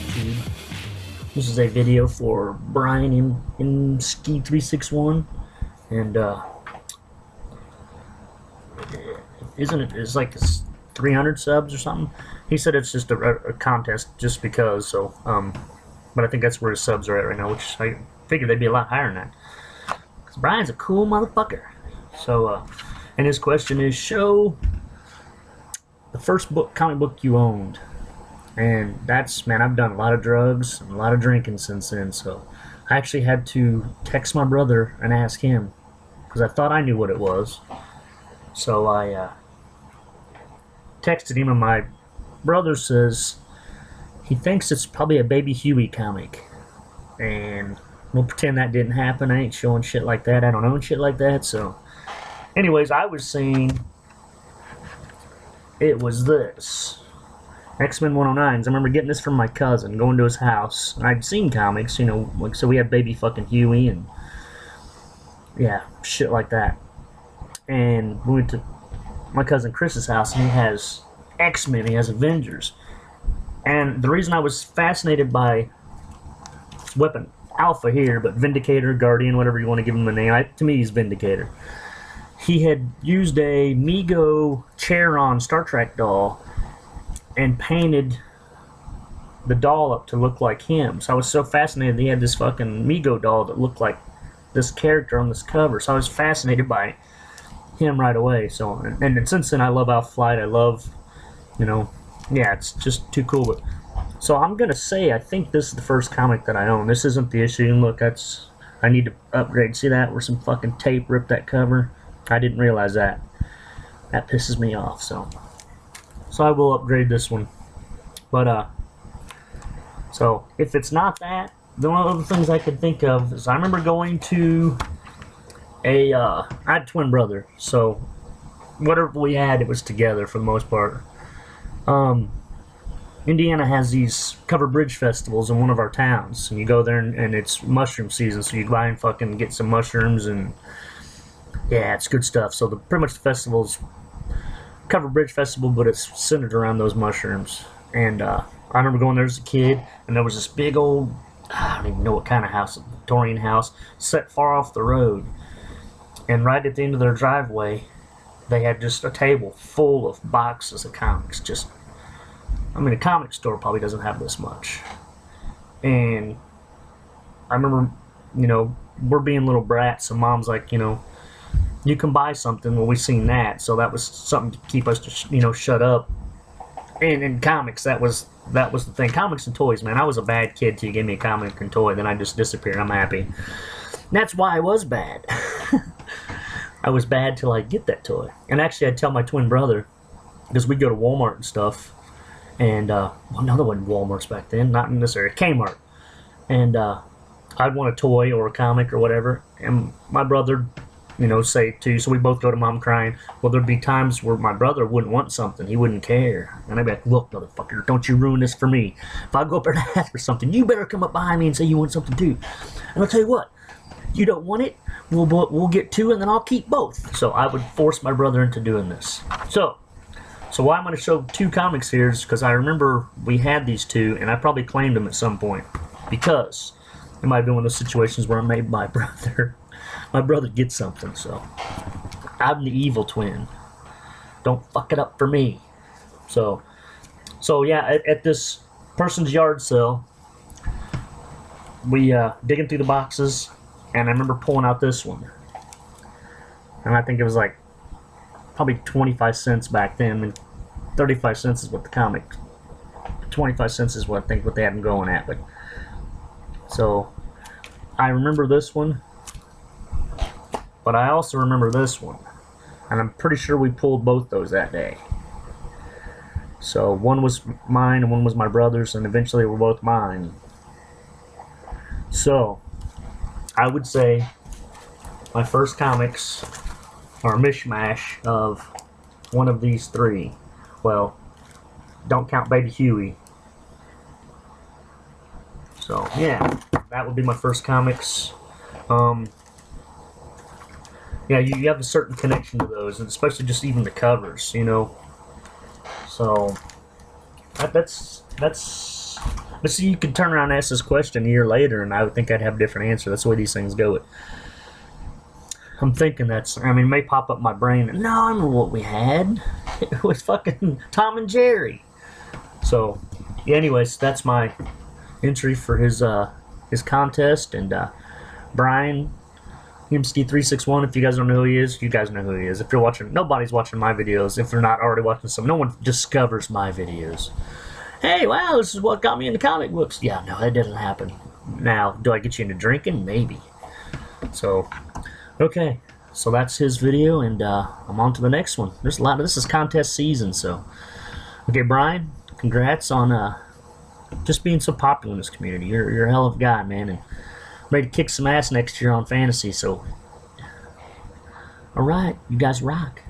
YouTube. This is a video for Brian in Mski361, and isn't it? It's like 300 subs or something. He said it's just a contest just because. So, but I think that's where his subs are at right now, which I figured they'd be a lot higher than that. Cause Brian's a cool motherfucker. So, and his question is: show the first comic book you owned. And that's, man, I've done a lot of drugs and a lot of drinking since then, so I actually had to text my brother and ask him, because I thought I knew what it was. So I texted him, and my brother says he thinks it's probably a Baby Huey comic. And we'll pretend that didn't happen. I ain't showing shit like that. I don't own shit like that, so... Anyways, I was saying it was this. X-Men 109s. I remember getting this from my cousin, going to his house. And I'd seen comics, you know, like, so we had Baby fucking Huey and, yeah, shit like that. And we went to my cousin Chris's house, and he has X-Men, he has Avengers. And the reason I was fascinated by this weapon, Alpha here, but Vindicator, Guardian, whatever you want to give him a name, to me he's Vindicator. He had used a Mego Charon Star Trek doll and painted the doll up to look like him. So I was so fascinated that he had this fucking Mego doll that looked like this character on this cover. So I was fascinated by him right away. So and since then I love Alpha Flight. I love, you know, yeah, it's just too cool. But so I'm gonna say I think this is the first comic that I own. This isn't the issue. And look, that's, I need to upgrade. See that? Where some fucking tape ripped that cover? I didn't realize that. That pisses me off. So I will upgrade this one. But, so, if it's not that, the only other things I could think of is I remember going to I had a twin brother, so whatever we had, it was together for the most part. Indiana has these covered bridge festivals in one of our towns, and you go there and it's mushroom season, so you buy and fucking get some mushrooms, and yeah, it's good stuff. So pretty much the festival's covered bridge festival, but it's centered around those mushrooms. And I remember going there as a kid, and there was this big old, I don't even know what kind of house, a Victorian house, set far off the road. And right at the end of their driveway, they had just a table full of boxes of comics. Just, I mean, a comic store probably doesn't have this much. And I remember, you know, we're being little brats, and Mom's like, you know, you can buy something. Well, we seen that, so that was something to keep us, you know, shut up. And in comics, that was the thing. Comics and toys, man. I was a bad kid till you gave me a comic and toy, then I just disappeared. I'm happy. And that's why I was bad. I was bad till I get that toy. And actually, I'd tell my twin brother, because we'd go to Walmart and stuff, and well, no, there wasn't Walmarts back then, not in this area, Kmart. And I'd want a toy or a comic or whatever, and my brother, you know, say too, so we both go to Mom crying. Well, there'd be times where my brother wouldn't want something, he wouldn't care, and I'd be like, look, motherfucker, don't you ruin this for me. If I go up there to ask for something, you better come up behind me and say you want something too. And I'll tell you what, you don't want it, we'll get two, and then I'll keep both. So I would force my brother into doing this. So why I'm going to show two comics here is because I remember we had these two, and I probably claimed them at some point, because it might have been one of those situations where I made my brother get something. So I'm the evil twin. Don't fuck it up for me. So yeah, at this person's yard sale, we digging through the boxes, and I remember pulling out this one, and I think it was like probably 25 cents back then, and 35 cents is what the comic, 25 cents is what I think what they had them going at. But so I remember this one, but I also remember this one, and I'm pretty sure we pulled both those that day. So one was mine and one was my brother's, and eventually they were both mine. So I would say my first comics are a mishmash of one of these three. Well, don't count Baby Huey. So yeah, that would be my first comics. Yeah, you have a certain connection to those, and especially just even the covers, you know. So that's But see, you could turn around and ask this question a year later, and I would think I'd have a different answer. That's the way these things go. I'm thinking I mean, it may pop up in my brain. No, I remember what we had. It was fucking Tom and Jerry. So, yeah, anyways, that's my entry for his contest. And Brian, Mski361, if you guys don't know who he is, you guys know who he is. If you're watching, nobody's watching my videos. If they're not already watching some, no one discovers my videos. Hey, wow, this is what got me into comic books. Yeah, no, that didn't happen. Now, do I get you into drinking? Maybe. So, okay. So that's his video, and I'm on to the next one. There's a lot of, this is contest season, so. Okay, Brian, congrats on just being so popular in this community. You're a hell of a guy, man, and ready to kick some ass next year on fantasy, so. Alright, you guys rock.